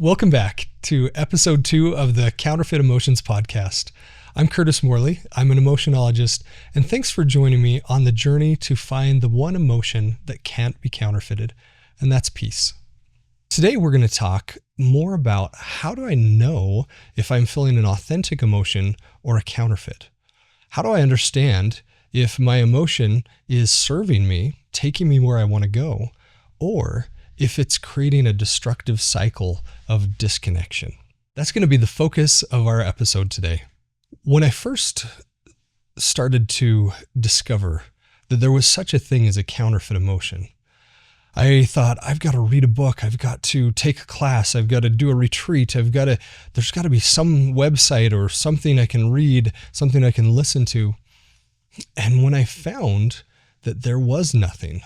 Welcome back to episode 2 of the Counterfeit Emotions podcast. I'm Curtis Morley. I'm an emotionologist, and thanks for joining me on the journey to find the one emotion that can't be counterfeited, and that's peace. Today, we're going to talk more about how do I know if I'm feeling an authentic emotion or a counterfeit? How do I understand if my emotion is serving me, taking me where I want to go, or if it's creating a destructive cycle of disconnection? That's going to be the focus of our episode today. When I first started to discover that there was such a thing as a counterfeit emotion, I thought, I've got to read a book, I've got to take a class, I've got to do a retreat, there's got to be some website or something I can read, something I can listen to. And when I found that there was nothing,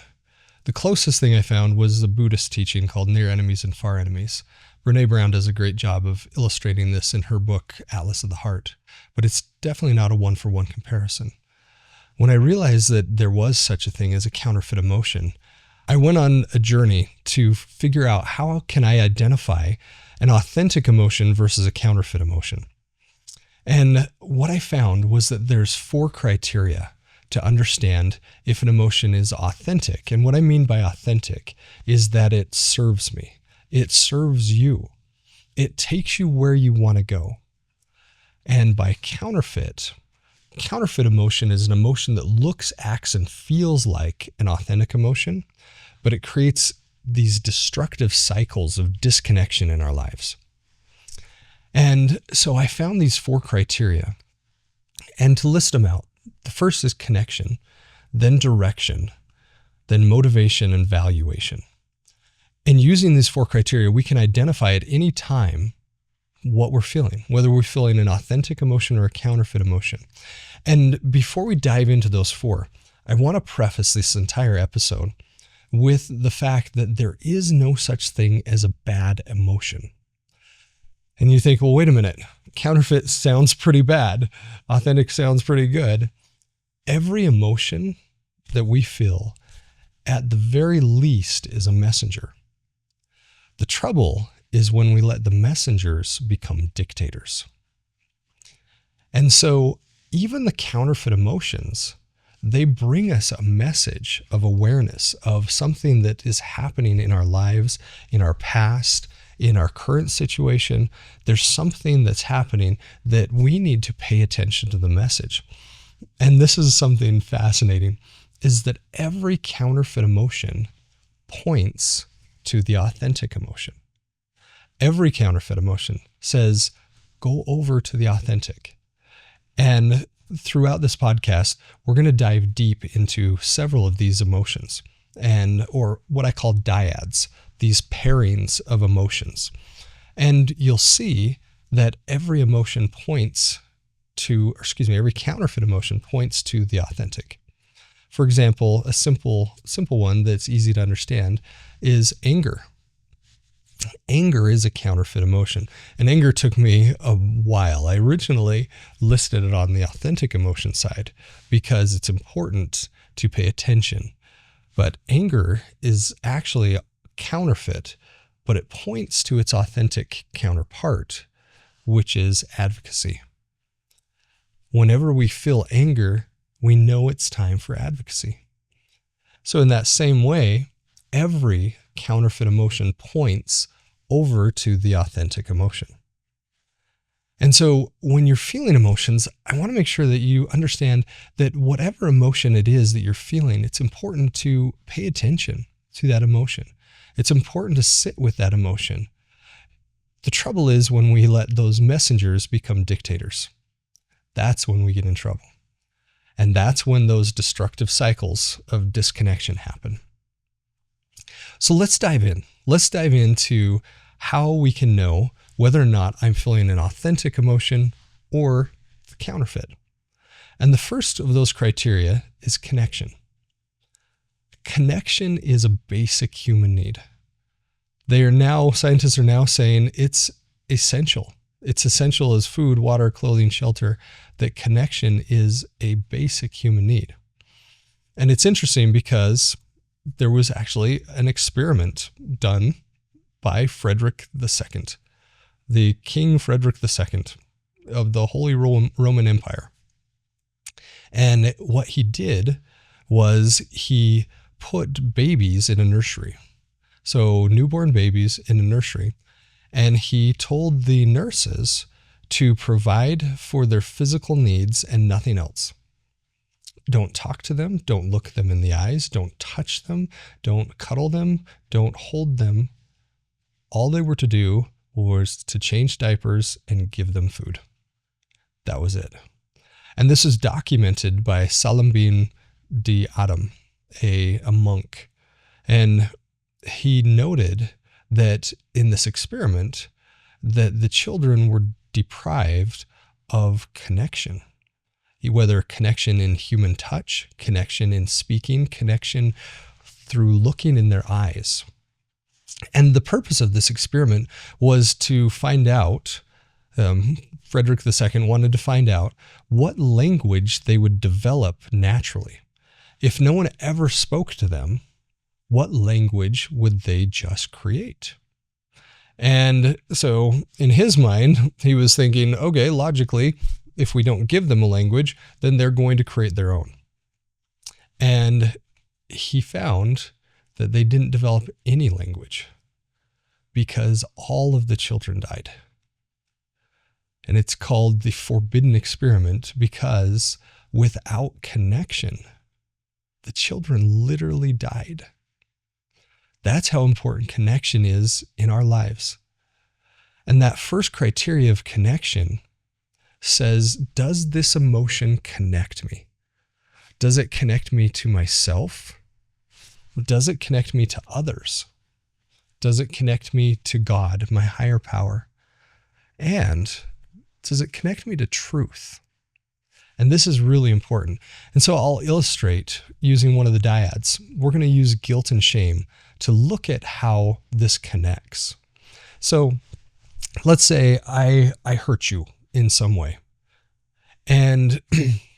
the closest thing I found was a Buddhist teaching called Near Enemies and Far Enemies. Brene Brown does a great job of illustrating this in her book, Atlas of the Heart, but it's definitely not a one-for-one comparison. When I realized that there was such a thing as a counterfeit emotion, I went on a journey to figure out how can I identify an authentic emotion versus a counterfeit emotion. And what I found was that there's 4 criteria to understand if an emotion is authentic. And what I mean by authentic is that it serves me. It serves you. It takes you where you want to go. And by counterfeit emotion is an emotion that looks, acts, and feels like an authentic emotion, but it creates these destructive cycles of disconnection in our lives. And so I found these 4 criteria, and to list them out, the first is connection, then direction, then motivation and valuation. And using these 4 criteria, we can identify at any time what we're feeling, whether we're feeling an authentic emotion or a counterfeit emotion. And before we dive into those 4, I want to preface this entire episode with the fact that there is no such thing as a bad emotion. And you think, well, wait a minute, counterfeit sounds pretty bad. Authentic sounds pretty good. Every emotion that we feel, at the very least, is a messenger. The trouble is when we let the messengers become dictators. And so even the counterfeit emotions, they bring us a message of awareness of something that is happening in our lives, in our past, in our current situation. There's something that's happening that we need to pay attention to the message. And this is something fascinating, is that every counterfeit emotion points to the authentic emotion. Every counterfeit emotion says, go over to the authentic. And throughout this podcast, we're going to dive deep into several of these emotions, or what I call dyads, these pairings of emotions. And you'll see that every counterfeit emotion points to the authentic. For example, a simple one that's easy to understand is anger. Anger is a counterfeit emotion, and anger took me a while. I originally listed it on the authentic emotion side because it's important to pay attention. But anger is actually a counterfeit, but it points to its authentic counterpart, which is advocacy. Whenever we feel anger, we know it's time for advocacy. So in that same way, every counterfeit emotion points over to the authentic emotion. And so when you're feeling emotions, I want to make sure that you understand that whatever emotion it is that you're feeling, it's important to pay attention to that emotion. It's important to sit with that emotion. The trouble is when we let those messengers become dictators. That's when we get in trouble. And that's when those destructive cycles of disconnection happen. So let's dive in. Let's dive into how we can know whether or not I'm feeling an authentic emotion or the counterfeit. And the first of those criteria is connection. Connection is a basic human need. Scientists are now saying it's essential. It's essential as food, water, clothing, shelter, that connection is a basic human need. And it's interesting because there was actually an experiment done by Frederick II. the King Frederick II of the Holy Roman Empire. And what he did was he put babies in a nursery. So newborn babies in a nursery. And he told the nurses to provide for their physical needs and nothing else. Don't talk to them. Don't look them in the eyes. Don't touch them. Don't cuddle them. Don't hold them. All they were to do was to change diapers and give them food. That was it. And this is documented by Salim bin de Adam, a monk. And he noted that in this experiment, that the children were deprived of connection, whether connection in human touch, connection in speaking, connection through looking in their eyes. And the purpose of this experiment was to find out, Frederick II wanted to find out what language they would develop naturally. If no one ever spoke to them, what language would they just create? And so in his mind, he was thinking, okay, logically, if we don't give them a language, then they're going to create their own. And he found that they didn't develop any language because all of the children died. And it's called the forbidden experiment because without connection, the children literally died. That's how important connection is in our lives. And that first criteria of connection says, does this emotion connect me? Does it connect me to myself? Does it connect me to others? Does it connect me to God, my higher power? And does it connect me to truth? And this is really important. And so I'll illustrate using one of the dyads. We're going to use guilt and shame to look at how this connects. So let's say I hurt you in some way. And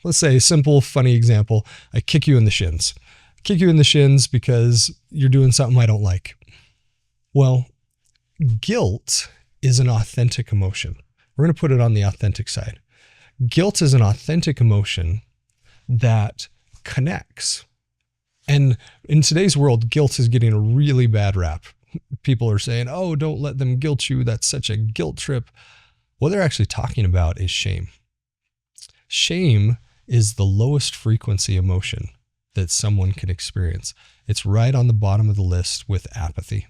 let's say a simple, funny example, I kick you in the shins. I kick you in the shins because you're doing something I don't like. Well, guilt is an authentic emotion. We're going to put it on the authentic side. Guilt is an authentic emotion that connects. And in today's world, guilt is getting a really bad rap. People are saying, oh, don't let them guilt you. That's such a guilt trip. What they're actually talking about is shame. Shame is the lowest frequency emotion that someone can experience. It's right on the bottom of the list with apathy.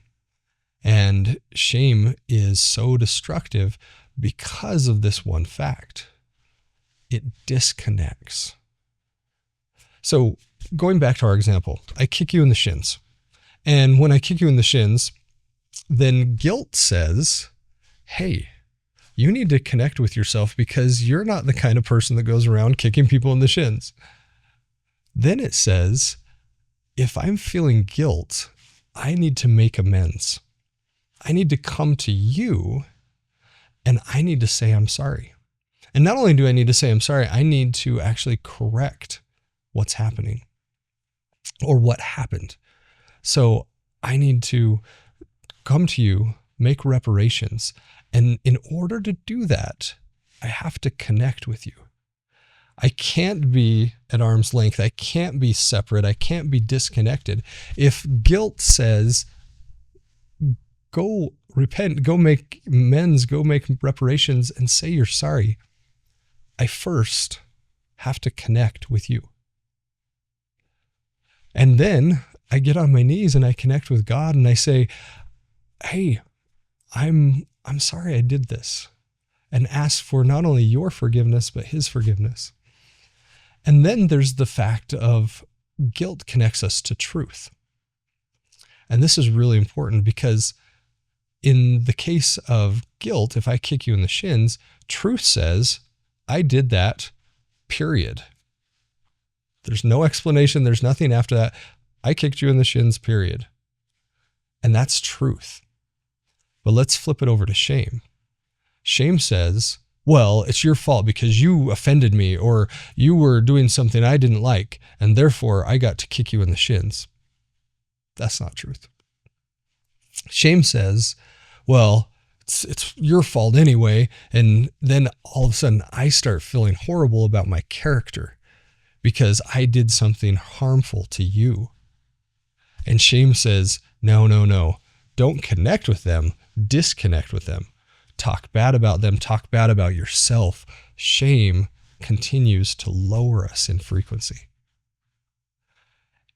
And shame is so destructive because of this one fact. It disconnects. So going back to our example, I kick you in the shins. And when I kick you in the shins, then guilt says, hey, you need to connect with yourself because you're not the kind of person that goes around kicking people in the shins. Then it says, if I'm feeling guilt, I need to make amends. I need to come to you and I need to say I'm sorry. And not only do I need to say I'm sorry, I need to actually correct what's happening or what happened. So I need to come to you, make reparations. And in order to do that, I have to connect with you. I can't be at arm's length. I can't be separate. I can't be disconnected. If guilt says, go repent, go make amends, go make reparations and say you're sorry, I first have to connect with you. And then I get on my knees and I connect with God and I say, hey, I'm sorry I did this, and ask for not only your forgiveness, but his forgiveness. And then there's the fact of guilt connects us to truth. And this is really important because in the case of guilt, if I kick you in the shins, truth says, I did that, period. There's no explanation. There's nothing after that. I kicked you in the shins, period. And that's truth. But let's flip it over to shame. Shame says, well, it's your fault because you offended me or you were doing something I didn't like, and therefore I got to kick you in the shins. That's not truth. Shame says, well, it's your fault anyway. And then all of a sudden I start feeling horrible about my character because I did something harmful to you. And shame says, no, no, no, don't connect with them, disconnect with them. Talk bad about them, talk bad about yourself. Shame continues to lower us in frequency.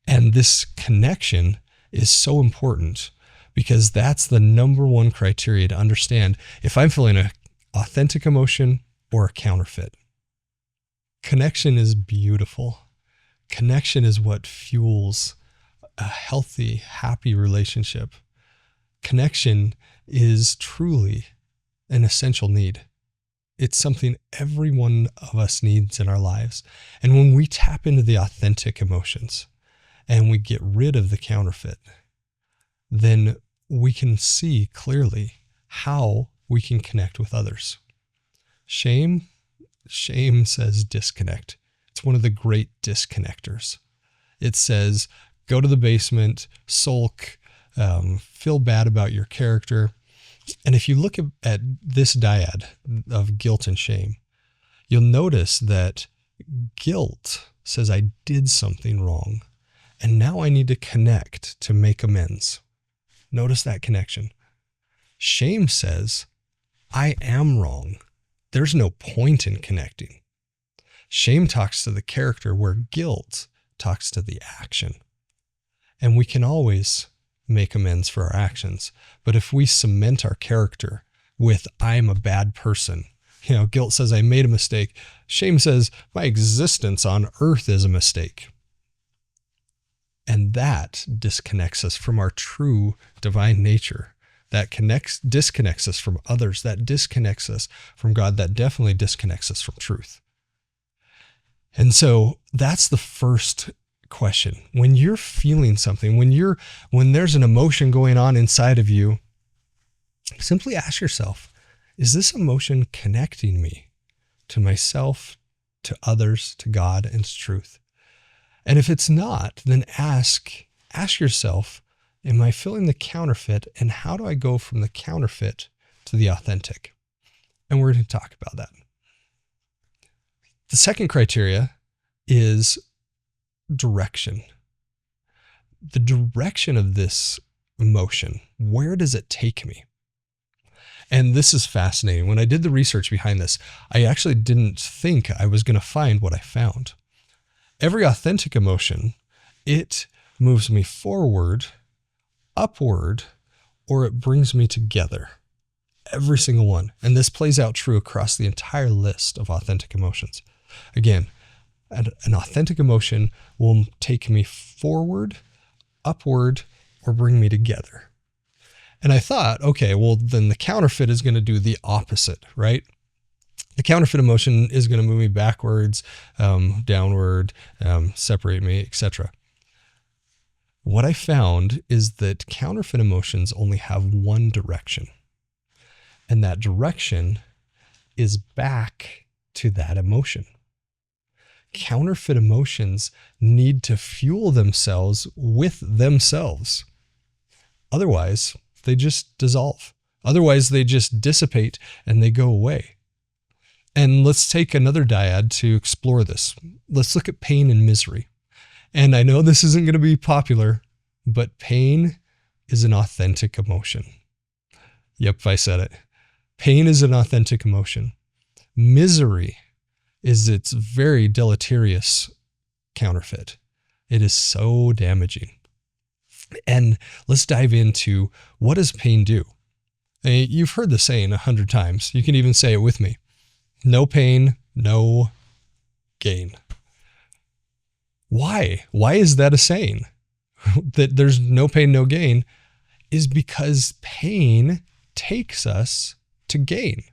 And this connection is so important because that's the number one criteria to understand if I'm feeling an authentic emotion or a counterfeit. Connection is beautiful. Connection is what fuels a healthy, happy relationship. Connection is truly an essential need. It's something every one of us needs in our lives. And when we tap into the authentic emotions and we get rid of the counterfeit, then we can see clearly how we can connect with others. Shame says disconnect. It's one of the great disconnectors. It says, go to the basement, sulk, feel bad about your character. And if you look at this dyad of guilt and shame, you'll notice that guilt says I did something wrong, and now I need to connect to make amends. Notice that connection. Shame says I am wrong. There's no point in connecting. Shame talks to the character where guilt talks to the action. And we can always make amends for our actions. But if we cement our character with I'm a bad person, guilt says I made a mistake. Shame says my existence on earth is a mistake. And that disconnects us from our true divine nature. That disconnects us from others. That disconnects us from God. That definitely disconnects us from truth. And so that's the first question. When you're feeling something, when there's an emotion going on inside of you, simply ask yourself, is this emotion connecting me to myself, to others, to God, and to truth? And if it's not, then ask yourself, am I feeling the counterfeit, and how do I go from the counterfeit to the authentic? And we're going to talk about that. The second criteria is direction. The direction of this emotion, where does it take me? And this is fascinating. When I did the research behind this, I actually didn't think I was going to find what I found. Every authentic emotion, it moves me forward, upward, or it brings me together. Every single one. And this plays out true across the entire list of authentic emotions. Again, an authentic emotion will take me forward, upward, or bring me together. And I thought, okay, well, then the counterfeit is going to do the opposite, right? The counterfeit emotion is going to move me backwards, downward, separate me, etc. What I found is that counterfeit emotions only have one direction. And that direction is back to that emotion. Counterfeit emotions need to fuel themselves with themselves. Otherwise, they just dissolve. Otherwise, they just dissipate and they go away. And let's take another dyad to explore this. Let's look at pain and misery. And I know this isn't going to be popular, but pain is an authentic emotion. Yep, I said it. Pain is an authentic emotion. Misery is its very deleterious counterfeit. It is so damaging. And let's dive into, what does pain do? You've heard the saying 100 times. You can even say it with me. No pain, no gain. Why? Why is that a saying? That there's no pain, no gain is because pain takes us to gain.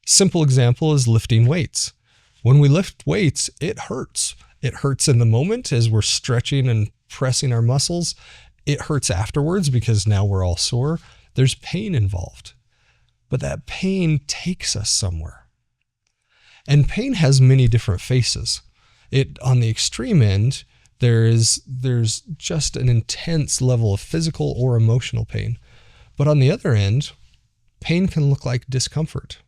Simple example is lifting weights. When we lift weights, it hurts. It hurts in the moment as we're stretching and pressing our muscles. It hurts afterwards because now we're all sore. There's pain involved. But that pain takes us somewhere. And pain has many different faces. On the extreme end, there's just an intense level of physical or emotional pain. But on the other end, Pain can look like discomfort.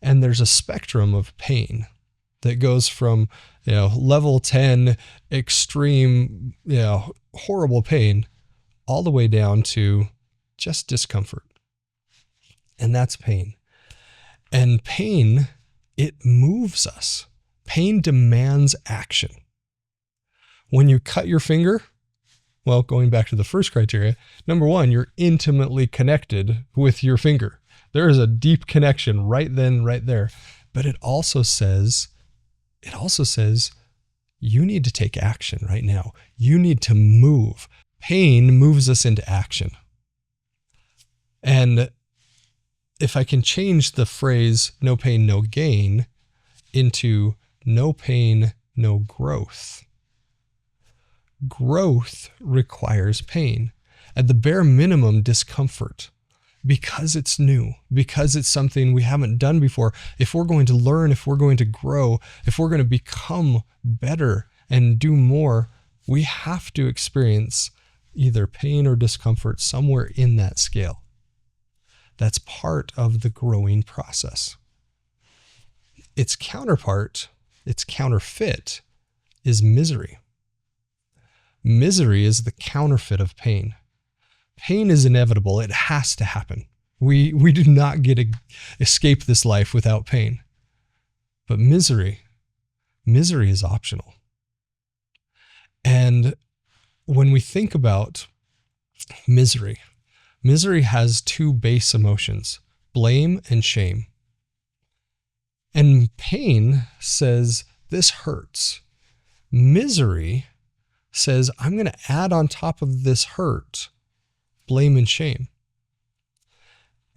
And there's a spectrum of pain that goes from, level 10 extreme, horrible pain all the way down to just discomfort. And that's pain. And pain, it moves us. Pain demands action. When you cut your finger, well, going back to the first criteria, number one, you're intimately connected with your finger. There is a deep connection right then, right there. But it also says you need to take action right now. You need to move. Pain moves us into action. And if I can change the phrase no pain, no gain into no pain, no growth. Growth requires pain. At the bare minimum, discomfort. Because it's new, because it's something we haven't done before. If we're going to learn, if we're going to grow, if we're going to become better and do more, we have to experience either pain or discomfort somewhere in that scale. That's part of the growing process. Its counterpart, its counterfeit, is misery. Misery is the counterfeit of pain. Pain is inevitable. It has to happen. We do not get to escape this life without pain. But misery is optional. And when we think about misery has two base emotions, blame and shame. And pain says, this hurts. Misery says, I'm going to add on top of this hurt blame and shame.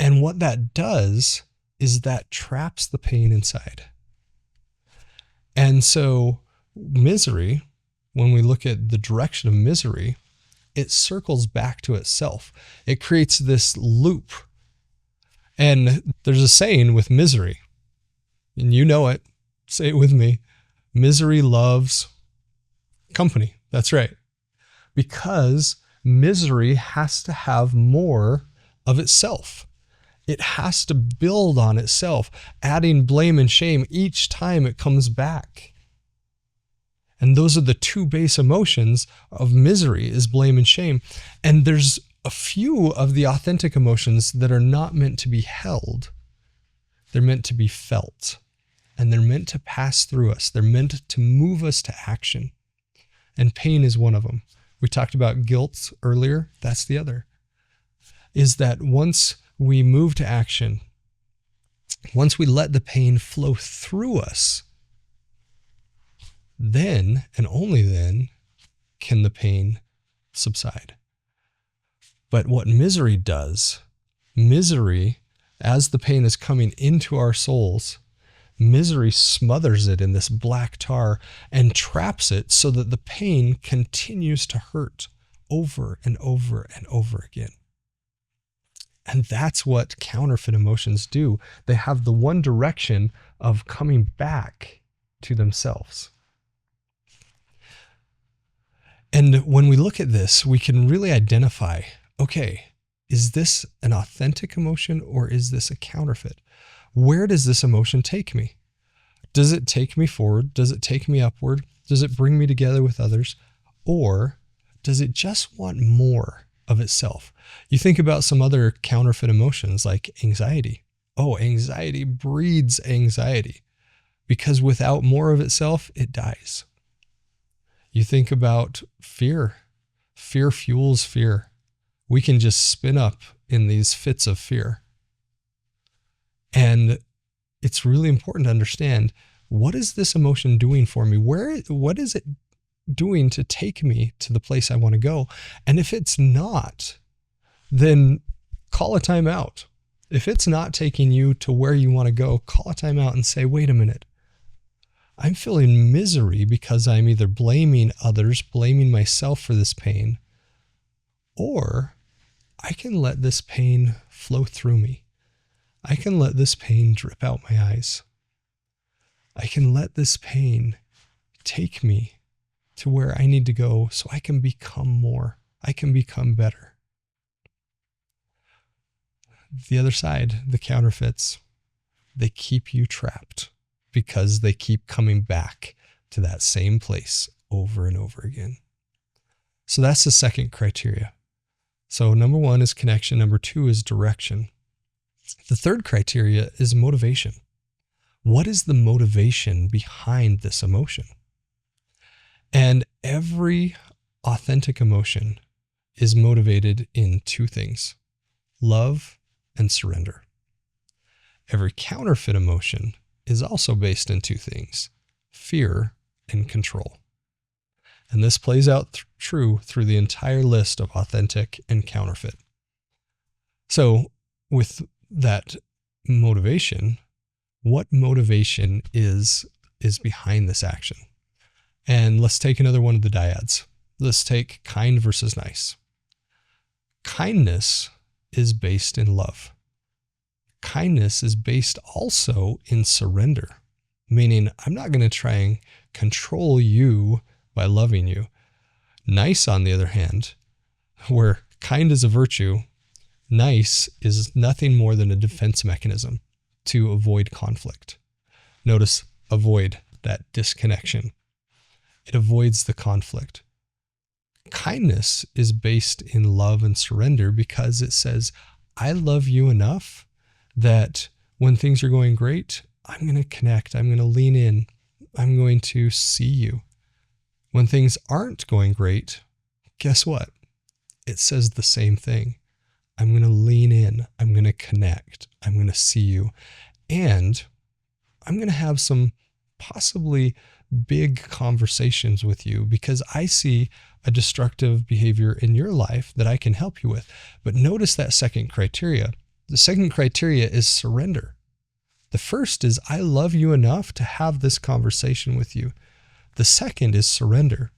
And what that does is that traps the pain inside. And so misery, when we look at the direction of misery, it circles back to itself. It creates this loop. And there's a saying with misery, and you know it, say it with me, misery loves company. That's right. Because misery has to have more of itself. It has to build on itself, adding blame and shame each time it comes back. And those are the two base emotions of misery, is blame and shame. And there's a few of the authentic emotions that are not meant to be held. They're meant to be felt. And they're meant to pass through us. They're meant to move us to action. And pain is one of them. We talked about guilt earlier. That's the other. Is that once we move to action, once we let the pain flow through us, then and only then can the pain subside. But what misery does, as the pain is coming into our souls, misery smothers it in this black tar and traps it so that the pain continues to hurt over and over and over again. And that's what counterfeit emotions do. They have the one direction of coming back to themselves. And when we look at this, we can really identify, okay, is this an authentic emotion or is this a counterfeit? Where does this emotion take me? Does it take me forward? Does it take me upward? Does it bring me together with others? Or does it just want more of itself? You think about some other counterfeit emotions like anxiety. Oh, anxiety breeds anxiety because without more of itself, it dies. You think about fear. Fear fuels fear. We can just spin up in these fits of fear. And it's really important to understand, what is this emotion doing for me? What is it doing to take me to the place I want to go? And if it's not, then call a time out. If it's not taking you to where you want to go, call a time out and say, wait a minute. I'm feeling misery because I'm either blaming others, blaming myself for this pain, or I can let this pain flow through me. I can let this pain drip out my eyes. I can let this pain take me to where I need to go so I can become more. I can become better. the other side, the counterfeits, they keep you trapped because they keep coming back to that same place over and over again. So that's the second criteria. So number 1 is connection. Number 2 is direction. The third criteria is motivation. What is the motivation behind this emotion? And every authentic emotion is motivated in 2 things: love and surrender. Every counterfeit emotion is also based in 2 things: fear and control. And this plays out true through the entire list of authentic and counterfeit. So with that motivation, what motivation is behind this action? And let's take another one of the dyads. Let's take kind versus nice. Kindness is based in love. Kindness is based also in surrender, meaning I'm not going to try and control you by loving you. Nice, on the other hand, where kind is a virtue, nice is nothing more than a defense mechanism to avoid conflict. Notice avoid, that disconnection. It avoids the conflict. Kindness is based in love and surrender because it says, I love you enough that when things are going great, I'm going to connect. I'm going to lean in. I'm going to see you. When things aren't going great, guess what? It says the same thing. I'm going to lean in. I'm going to connect. I'm going to see you. And I'm going to have some possibly big conversations with you because I see a destructive behavior in your life that I can help you with. But notice that second criteria. The second criteria is surrender. The first is I love you enough to have this conversation with you. The second is surrender.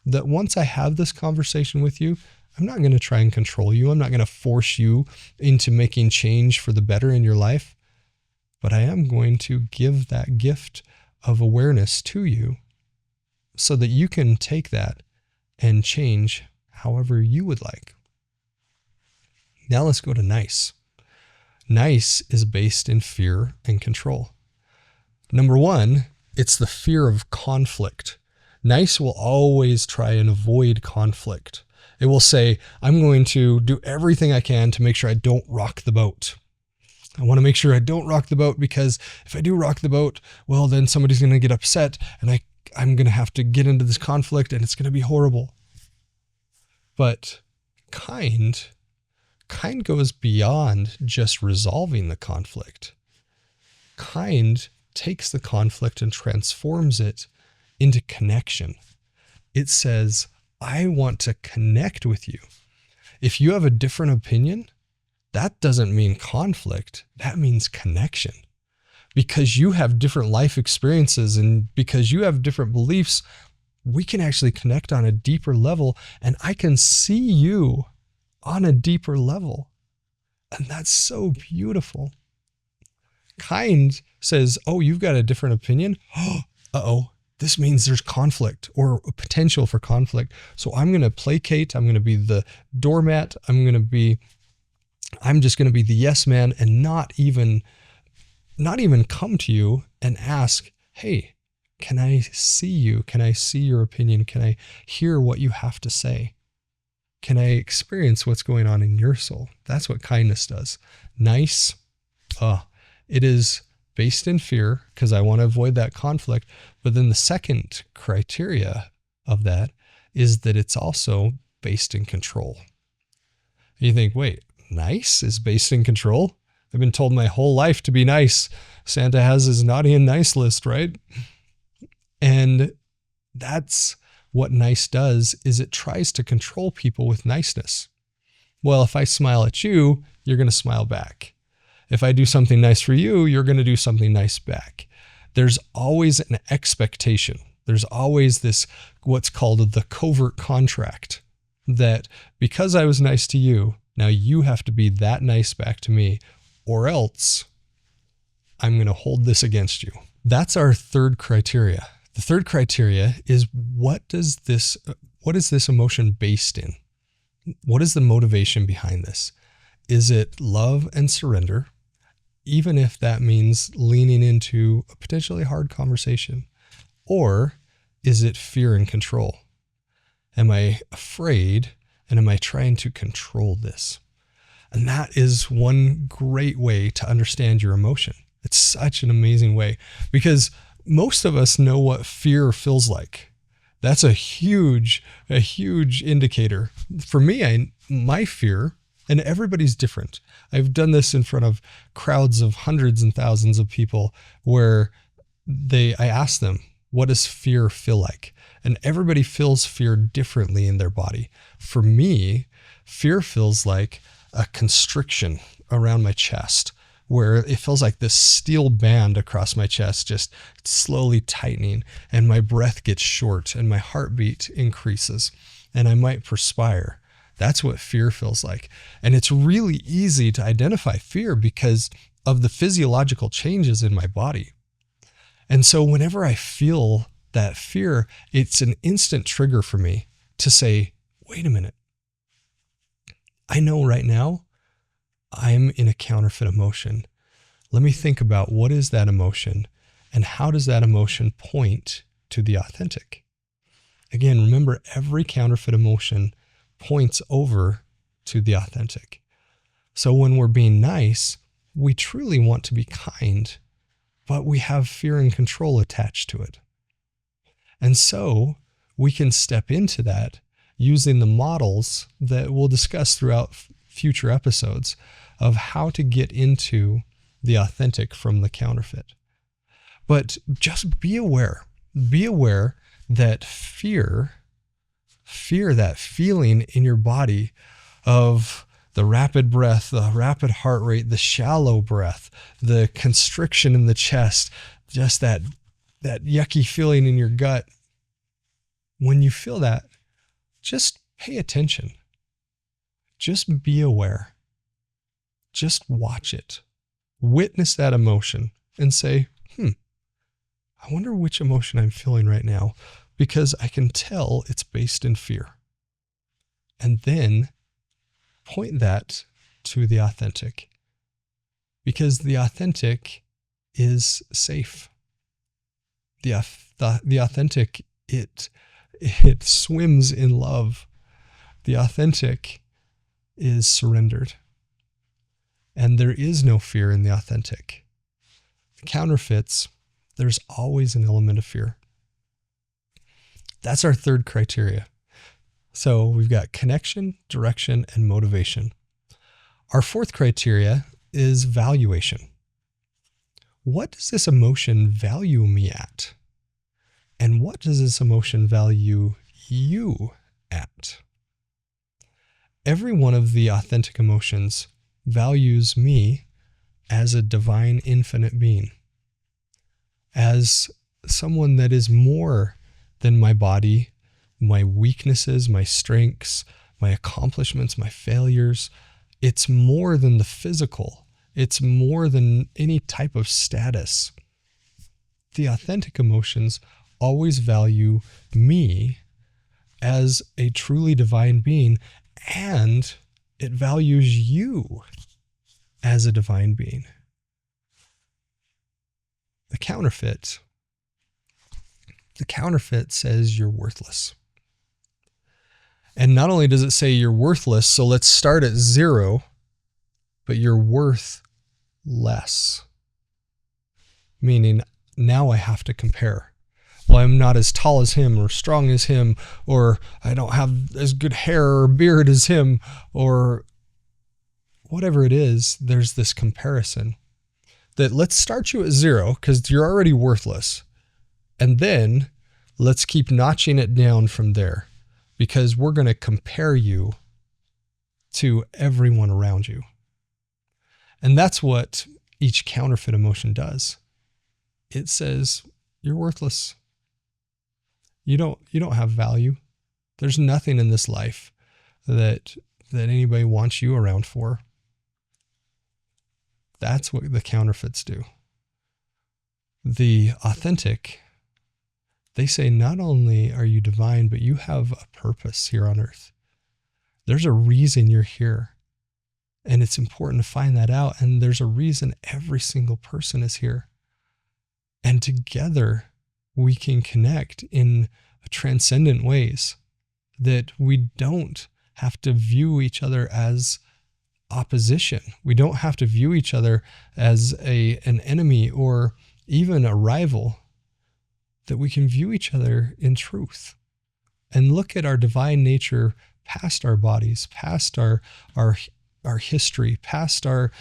That once I have this conversation with you, I'm not going to try and control you. I'm not going to force you into making change for the better in your life. But I am going to give that gift of awareness to you so that you can take that and change however you would like. Now let's go to nice. Nice is based in fear and control. Number 1, it's the fear of conflict. Nice will always try and avoid conflict. It will say, I'm going to do everything I can to make sure I don't rock the boat. I want to make sure I don't rock the boat because if I do rock the boat, well, then somebody's going to get upset and I'm going to have to get into this conflict and it's going to be horrible. But kind goes beyond just resolving the conflict. Kind takes the conflict and transforms it into connection. It says, I want to connect with you. If you have a different opinion, that doesn't mean conflict. That means connection. Because you have different life experiences and because you have different beliefs, we can actually connect on a deeper level and I can see you on a deeper level. And that's so beautiful. Kind says, oh, you've got a different opinion. Uh-oh, this means there's conflict or potential for conflict. So I'm going to placate. I'm going to be the doormat. I'm just going to be the yes man and not even come to you and ask, hey, can I see you? Can I see your opinion? Can I hear what you have to say? Can I experience what's going on in your soul? That's what kindness does. Nice. It is based in fear because I want to avoid that conflict. But then the second criteria of that is that it's also based in control. You think, wait, nice is based in control? I've been told my whole life to be nice. Santa has his naughty and nice list, right? And that's what nice does, is it tries to control people with niceness. Well, if I smile at you, you're going to smile back. If I do something nice for you, you're going to do something nice back. There's always an expectation. There's always this, what's called the covert contract, that because I was nice to you, now you have to be that nice back to me, or else I'm going to hold this against you. That's our third criteria. The third criteria is what is this emotion based in? What is the motivation behind this? Is it love and surrender, even if that means leaning into a potentially hard conversation? Or is it fear and control? Am I afraid, and am I trying to control this? And that is one great way to understand your emotion. It's such an amazing way, because most of us know what fear feels like. That's a huge indicator. For me, my fear, and everybody's different. I've done this in front of crowds of hundreds and thousands of people where I ask them, what does fear feel like? And everybody feels fear differently in their body. For me, fear feels like a constriction around my chest, where it feels like this steel band across my chest, just slowly tightening, and my breath gets short and my heartbeat increases and I might perspire. That's what fear feels like. And it's really easy to identify fear because of the physiological changes in my body. And so whenever I feel that fear, it's an instant trigger for me to say, wait a minute. I know right now I'm in a counterfeit emotion. Let me think about what is that emotion and how does that emotion point to the authentic? Again, remember, every counterfeit emotion points over to the authentic. So when we're being nice, we truly want to be kind, but we have fear and control attached to it. And so we can step into that using the models that we'll discuss throughout future episodes of how to get into the authentic from the counterfeit. But just be aware that fear, that feeling in your body of the rapid breath, the rapid heart rate, the shallow breath, the constriction in the chest, just that yucky feeling in your gut. When you feel that, just pay attention. Just be aware. Just watch it. Witness that emotion and say, I wonder which emotion I'm feeling right now, because I can tell it's based in fear. And then point that to the authentic, because the authentic is safe. The authentic, it swims in love. The authentic is surrendered. And there is no fear in the authentic. The counterfeits, there's always an element of fear. That's our third criteria. So we've got connection, direction, and motivation. Our fourth criteria is valuation. What does this emotion value me at? And what does this emotion value you at? Every one of the authentic emotions values me as a divine infinite being, as someone that is more than my body, my weaknesses, my strengths, my accomplishments, my failures. It's more than the physical. It's more than any type of status. The authentic emotions always value me as a truly divine being, and it values you as a divine being. The counterfeit says you're worthless. And not only does it say you're worthless, so let's start at 0, but you're worth less. Meaning now I have to compare. Well, I'm not as tall as him or strong as him, or I don't have as good hair or beard as him, or whatever it is. There's this comparison that let's start you at 0 because you're already worthless. And then let's keep notching it down from there, because we're going to compare you to everyone around you. And that's what each counterfeit emotion does. It says you're worthless. You don't have value. There's nothing in this life that anybody wants you around for. That's what the counterfeits do. The authentic, they say not only are you divine, but you have a purpose here on earth. There's a reason you're here. And it's important to find that out. And there's a reason every single person is here. And together we can connect in transcendent ways that we don't have to view each other as opposition. We don't have to view each other as an enemy or even a rival, that we can view each other in truth and look at our divine nature past our bodies, past our history, past our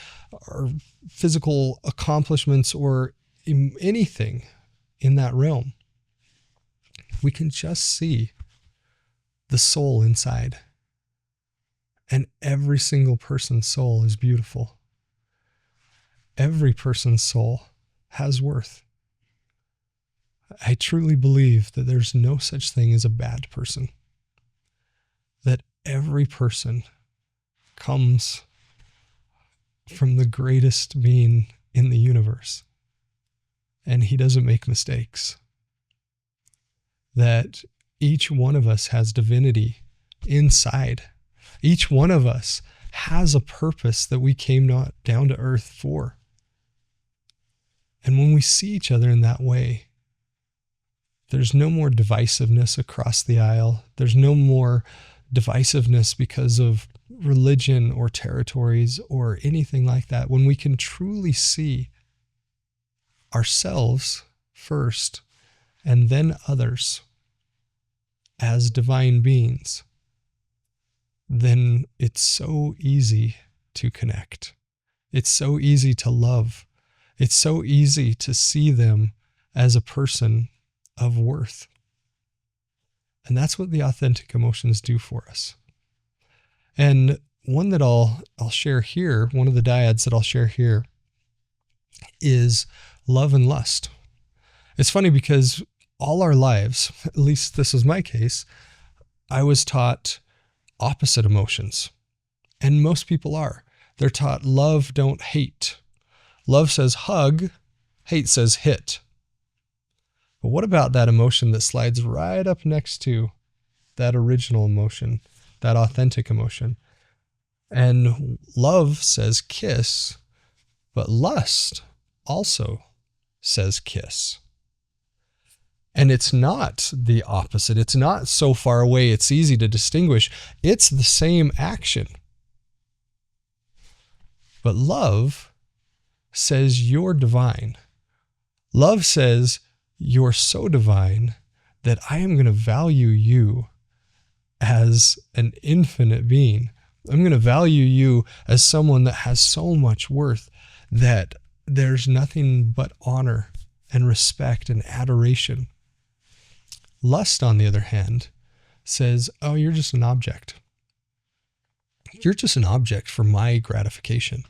physical accomplishments or anything in that realm. We can just see the soul inside. And every single person's soul is beautiful. Every person's soul has worth. I truly believe that there's no such thing as a bad person. That every person comes from the greatest being in the universe. And he doesn't make mistakes. That each one of us has divinity inside. Each one of us has a purpose that we came down to earth for. And when we see each other in that way, there's no more divisiveness across the aisle. There's no more divisiveness because of religion or territories or anything like that. When we can truly see ourselves first and then others as divine beings, then it's so easy to connect. It's so easy to love. It's so easy to see them as a person of worth. And that's what the authentic emotions do for us. And one that I'll share here, one of the dyads that I'll share here is love and lust. It's funny because all our lives, at least this was my case, I was taught opposite emotions. And most people are. They're taught love, don't hate. Love says hug, hate says hit. But what about that emotion that slides right up next to that original emotion, that authentic emotion? And love says kiss, but lust also says kiss. And it's not the opposite. It's not so far away it's easy to distinguish. It's the same action. But love says you're divine. Love says you're so divine that I am going to value you as an infinite being. I'm going to value you as someone that has so much worth that there's nothing but honor and respect and adoration. Lust, on the other hand, says, oh, you're just an object. You're just an object for my gratification.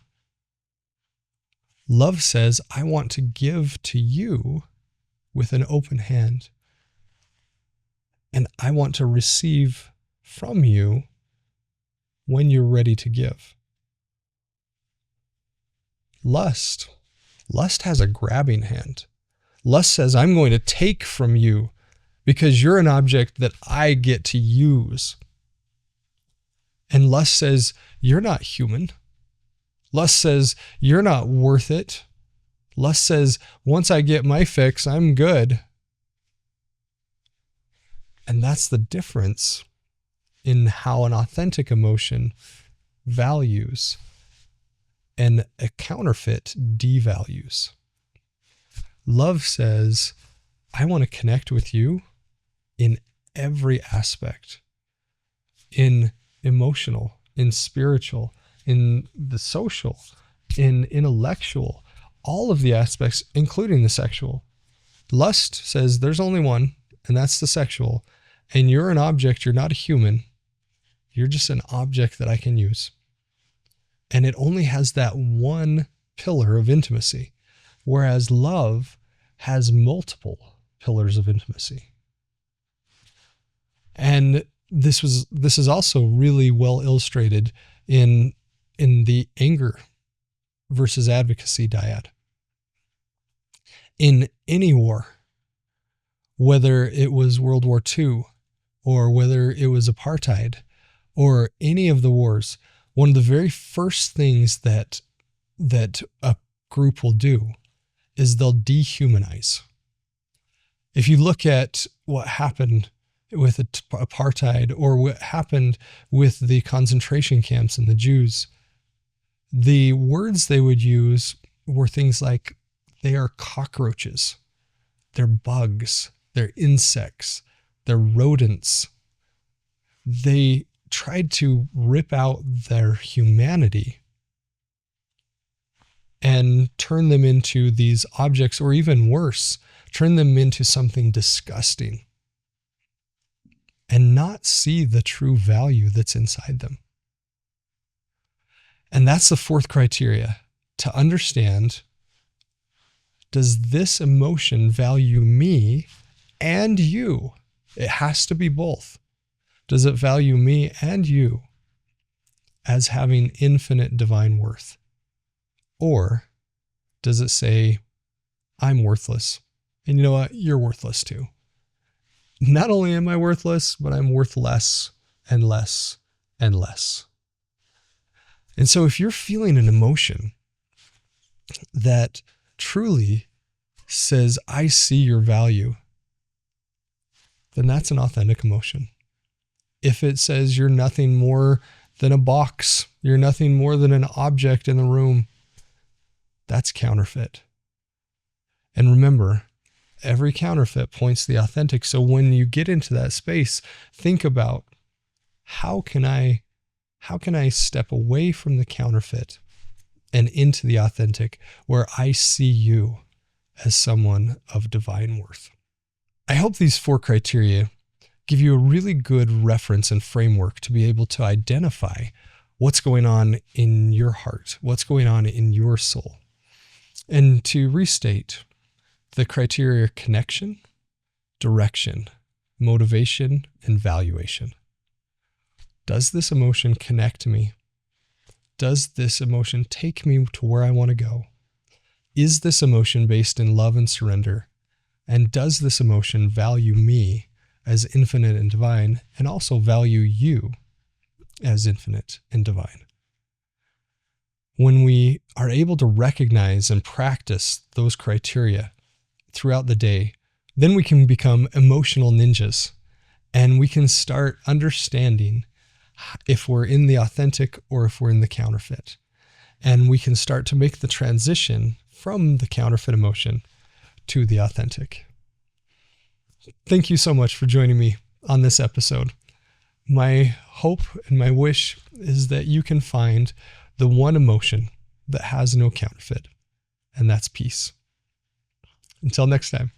Love says, I want to give to you with an open hand. And I want to receive from you when you're ready to give. Lust has a grabbing hand. Lust says, I'm going to take from you because you're an object that I get to use. And lust says, you're not human. Lust says, you're not worth it. Lust says, once I get my fix, I'm good. And that's the difference in how an authentic emotion values and a counterfeit devalues. Love says, I want to connect with you in every aspect, in emotional, in spiritual, in the social, in intellectual, all of the aspects, including the sexual. Lust says there's only one, and that's the sexual, and you're an object, you're not a human. You're just an object that I can use. And it only has that one pillar of intimacy, whereas love has multiple pillars of intimacy. And this is also really well illustrated in the anger versus advocacy dyad. In any war, whether it was World War II or whether it was apartheid or any of the wars, one of the very first things that a group will do is they'll dehumanize. If you look at what happened with apartheid, or what happened with the concentration camps and the Jews, the words they would use were things like, they are cockroaches, they're bugs, they're insects, they're rodents. They tried to rip out their humanity and turn them into these objects, or even worse, turn them into something disgusting, and not see the true value that's inside them. And that's the fourth criteria, to understand, does this emotion value me and you? It has to be both. Does it value me and you as having infinite divine worth? Or does it say, I'm worthless, and you know what? You're worthless too. Not only am I worthless, but I'm worth less and less and less. And so if you're feeling an emotion that truly says, I see your value, then that's an authentic emotion. If it says you're nothing more than a box, you're nothing more than an object in the room, that's counterfeit. And remember, every counterfeit points to the authentic. So when you get into that space, think about, how can I step away from the counterfeit and into the authentic, where I see you as someone of divine worth? I hope these 4 criteria give you a really good reference and framework to be able to identify what's going on in your heart, what's going on in your soul. And to restate, the criteria are connection, direction, motivation, and valuation. Does this emotion connect me? Does this emotion take me to where I want to go? Is this emotion based in love and surrender? And does this emotion value me as infinite and divine, and also value you as infinite and divine? When we are able to recognize and practice those criteria throughout the day, then we can become emotional ninjas, and we can start understanding if we're in the authentic or if we're in the counterfeit. And we can start to make the transition from the counterfeit emotion to the authentic. Thank you so much for joining me on this episode. My hope and my wish is that you can find the one emotion that has no counterfeit, and that's peace. Until next time.